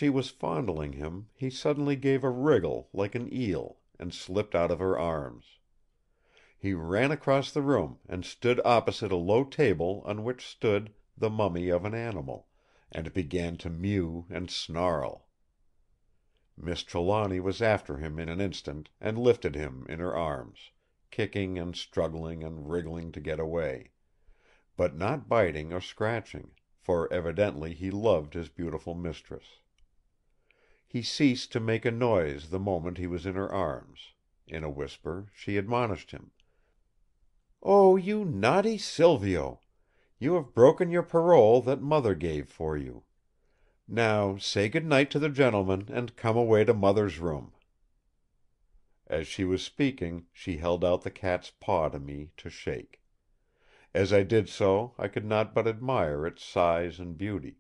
she was fondling him, he suddenly gave a wriggle like an eel, and slipped out of her arms. He ran across the room and stood opposite a low table on which stood the mummy of an animal, and began to mew and snarl. Miss Trelawny was after him in an instant and lifted him in her arms, kicking and struggling and wriggling to get away, but not biting or scratching, for evidently he loved his beautiful mistress. He ceased to make a noise the moment he was in her arms. In a whisper she admonished him. "Oh, you naughty Silvio! You have broken your parole that Mother gave for you. Now say good night to the gentleman, and come away to Mother's room." As she was speaking, she held out the cat's paw to me to shake. As I did so, I could not but admire its size and beauty.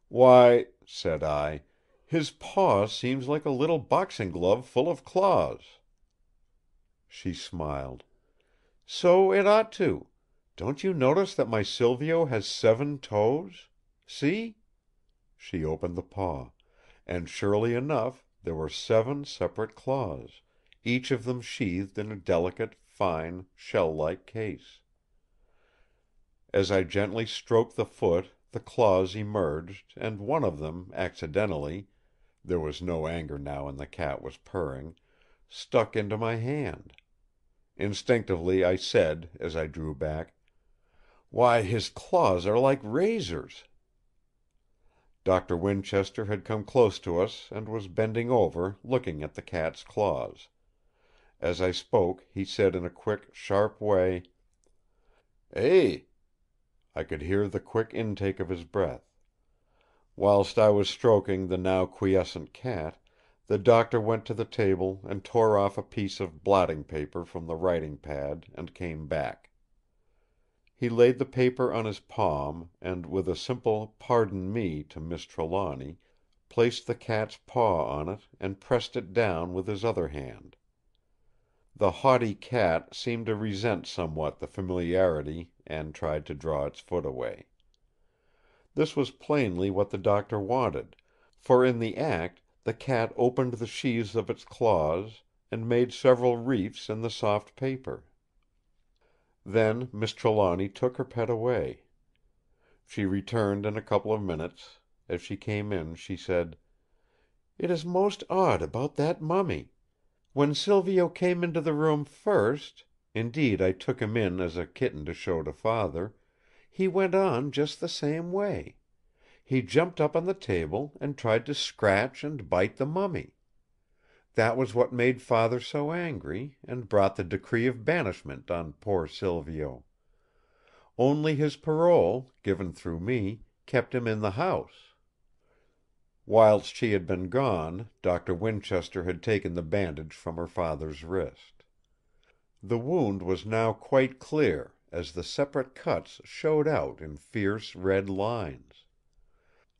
"Why," said I, "his paw seems like a little boxing glove full of claws." She smiled. "So it ought to. Don't you notice that my Silvio has 7 toes? See?" She opened the paw, and surely enough there were 7 separate claws, each of them sheathed in a delicate, fine, shell-like case. As I gently stroked the foot, the claws emerged, and one of them, accidentally—there was no anger now and the cat was purring—stuck into my hand. Instinctively I said, as I drew back: "Why, his claws are like razors!" Doctor Winchester had come close to us, and was bending over, looking at the cat's claws. As I spoke, he said in a quick, sharp way: "Eh!" I could hear the quick intake of his breath. Whilst I was stroking the now quiescent cat, the Doctor went to the table and tore off a piece of blotting paper from the writing pad, and came back. He laid the paper on his palm, and with a simple "Pardon me" to Miss Trelawny, placed the cat's paw on it and pressed it down with his other hand. The haughty cat seemed to resent somewhat the familiarity, and tried to draw its foot away. This was plainly what the Doctor wanted, for in the act the cat opened the sheaths of its claws, and made several reefs in the soft paper. Then Miss Trelawny took her pet away. She returned in a couple of minutes. As she came in she said: "It is most odd about that mummy. When Silvio came into the room first—indeed I took him in as a kitten to show to Father—he went on just the same way. He jumped up on the table and tried to scratch and bite the mummy. That was what made Father so angry, and brought the decree of banishment on poor Silvio. Only his parole, given through me, kept him in the house." Whilst she had been gone, Doctor Winchester had taken the bandage from her father's wrist. The wound was now quite clear, as the separate cuts showed out in fierce red lines.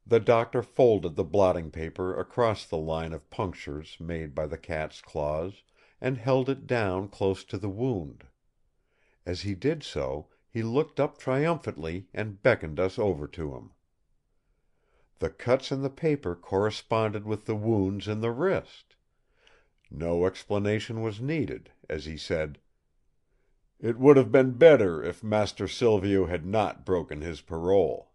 The Doctor folded the blotting paper across the line of punctures made by the cat's claws, and held it down close to the wound. As he did so, he looked up triumphantly and beckoned us over to him. The cuts in the paper corresponded with the wounds in the wrist. No explanation was needed, as he said: "It would have been better if Master Silvio had not broken his parole."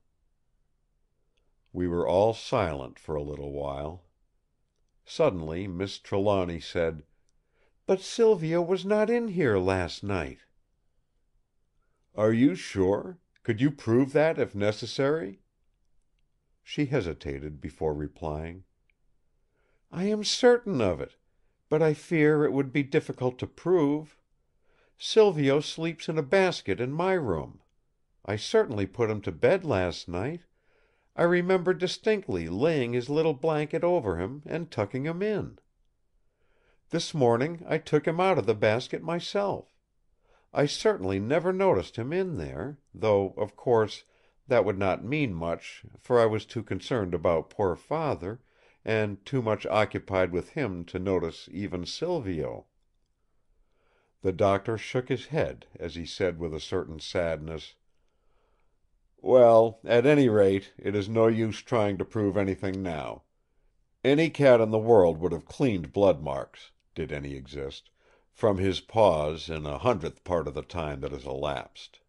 We were all silent for a little while. Suddenly Miss Trelawny said: "But Silvio was not in here last night." "Are you sure? Could you prove that if necessary?" She hesitated before replying. "I am certain of it, but I fear it would be difficult to prove. Silvio sleeps in a basket in my room. I certainly put him to bed last night. I remember distinctly laying his little blanket over him and tucking him in. This morning I took him out of the basket myself. I certainly never noticed him in there, though, of course, that would not mean much, for I was too concerned about poor Father, and too much occupied with him to notice even Silvio." The Doctor shook his head as he said with a certain sadness: "Well, at any rate, it is no use trying to prove anything now. Any cat in the world would have cleaned blood marks, did any exist, from his paws in 100th part of the time that has elapsed."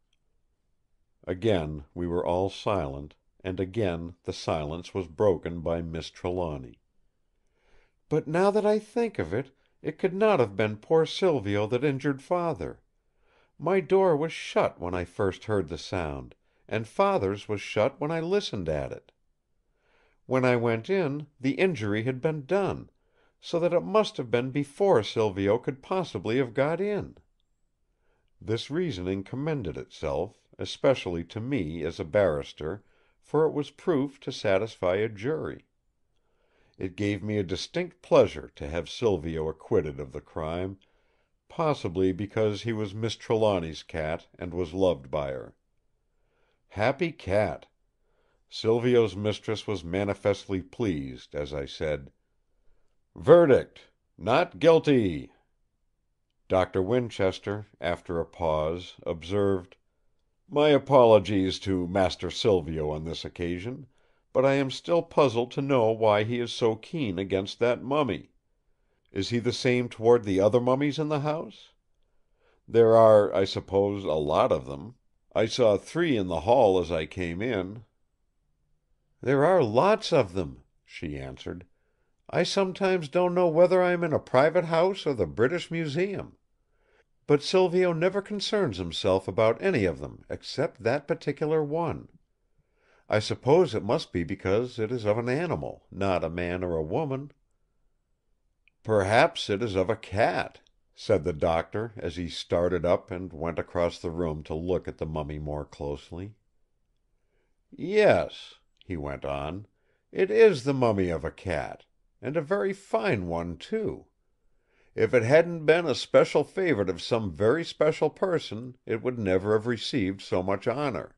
Again we were all silent, and again the silence was broken by Miss Trelawny. "But now that I think of it, it could not have been poor Silvio that injured Father. My door was shut when I first heard the sound, and Father's was shut when I listened at it. When I went in, the injury had been done, so that it must have been before Silvio could possibly have got in." This reasoning commended itself, especially to me as a barrister, for it was proof to satisfy a jury. It gave me a distinct pleasure to have Silvio acquitted of the crime, possibly because he was Miss Trelawny's cat and was loved by her. Happy cat! Silvio's mistress was manifestly pleased as I said: "Verdict: Not guilty." Doctor Winchester, after a pause, observed: "My apologies to Master Silvio on this occasion, but I am still puzzled to know why he is so keen against that mummy. Is he the same toward the other mummies in the house? There are, I suppose, a lot of them. I saw 3 in the hall as I came in." "There are lots of them," she answered. "I sometimes don't know whether I am in a private house or the British Museum. But Silvio never concerns himself about any of them except that particular one. I suppose it must be because it is of an animal, not a man or a woman." "Perhaps it is of a cat," said the Doctor as he started up and went across the room to look at the mummy more closely. "Yes," he went on, "it is the mummy of a cat, and a very fine one too. If it hadn't been a special favourite of some very special person, it would never have received so much honour.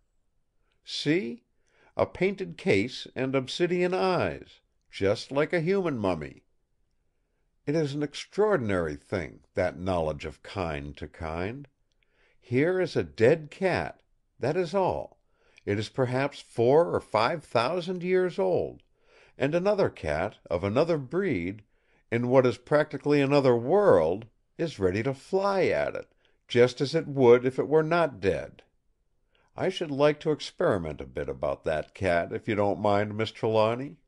See! A painted case and obsidian eyes, just like a human mummy. It is an extraordinary thing, that knowledge of kind to kind. Here is a dead cat; that is all. It is perhaps 4,000 or 5,000 years old; and another cat, of another breed, in what is practically another world, is ready to fly at it, just as it would if it were not dead. I should like to experiment a bit about that cat, if you don't mind, Miss Trelawny."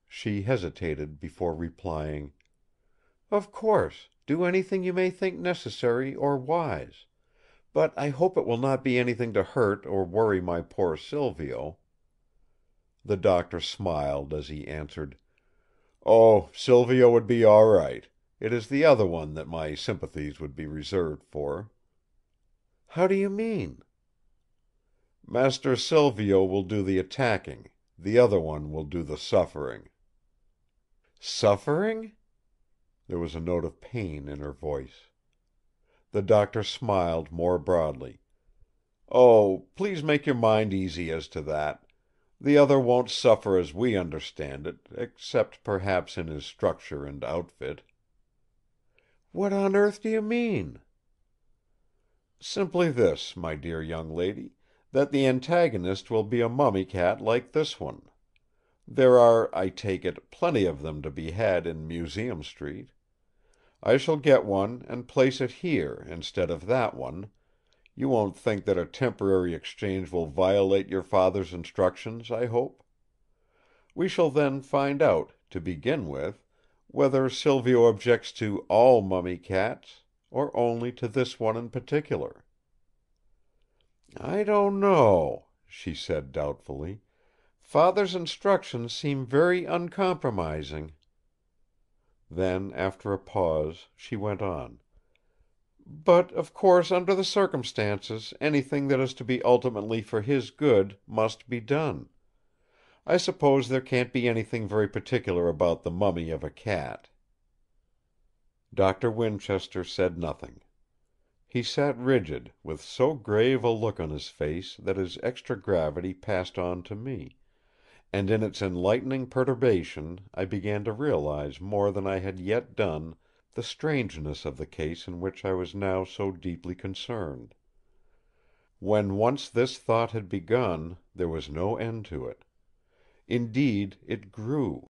She hesitated before replying: "Of course, do anything you may think necessary or wise. But I hope it will not be anything to hurt or worry my poor Silvio." The Doctor smiled as he answered: "Oh, Silvio would be all right. It is the other one that my sympathies would be reserved for." "How do you mean?" "Master Silvio will do the attacking; the other one will do the suffering." "Suffering?" There was a note of pain in her voice. The Doctor smiled more broadly. "Oh, please make your mind easy as to that. The other won't suffer as we understand it, except perhaps in his structure and outfit." "What on earth do you mean?" "Simply this, my dear young lady, that the antagonist will be a mummy cat like this one. There are, I take it, plenty of them to be had in Museum Street. I shall get one and place it here instead of that one. You won't think that a temporary exchange will violate your Father's instructions, I hope? We shall then find out, to begin with, whether Silvio objects to all mummy cats, or only to this one in particular." "I don't know," she said doubtfully. "Father's instructions seem very uncompromising." Then, after a pause, she went on: "But of course under the circumstances anything that is to be ultimately for his good must be done. I suppose there can't be anything very particular about the mummy of a cat." Doctor Winchester said nothing. He sat rigid, with so grave a look on his face that his extra gravity passed on to me; and in its enlightening perturbation I began to realize more than I had yet done the strangeness of the case in which I was now so deeply concerned. When once this thought had begun, there was no end to it. Indeed, it grew.